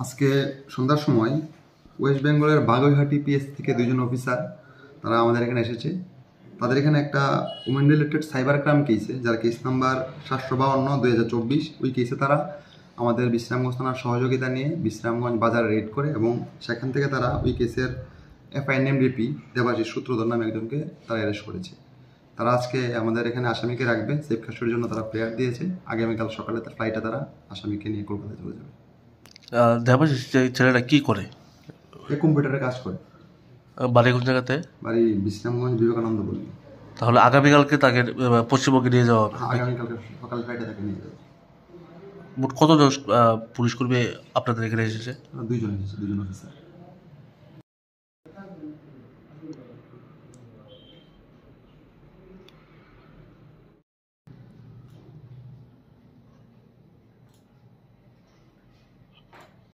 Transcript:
আজকে সন্ধ্যার সময় ওয়েস্ট বেঙ্গলের বাগুইহাটি পিএস থেকে দুজন অফিসার তারা আমাদের এখানে এসেছে। তাদের এখানে একটা উমেন রিলেটেড সাইবার ক্রাইম কেসে, যার কেস নাম্বার 752/2024, ওই কেসে তারা আমাদের বিশ্রামগঞ্জ থানার সহযোগিতা নিয়ে বিশ্রামগঞ্জ বাজার রেড করে এবং সেখান থেকে তারা ওই কেসের এফআইএনএমডিপি দেবাশিস সূত্রধর নামে একজনকে তারা অ্যারেস্ট করেছে। তারা আজকে আমাদের এখানে আসামিকে রাখবে, সেফ কাস্টডির জন্য তারা প্রেয়ার দিয়েছে। আগামীকাল সকালে তার ফ্লাইটে তারা আসামিকে নিয়ে কলকাতায় চলে যাবে। দেবাশিস ছেলেটা কি করে? এ কম্পিউটারে কাজ করে। বাড়ি কোন জায়গাতে? বাড়ি বিশ্রামগঞ্জ বিবেকানন্দ বলি। তাহলে আগামীকালকে তাকে পশ্চিমবঙ্গে নিয়ে যাওয়া হবে? আগামীকালকে সকাল ফ্লাইটে তাকে নিয়ে যাবে। মোট কতজন পুলিশ কর্মী আপনাদের এখানে এসেছে? দুইজন এসেছে, দুজন অফিসার।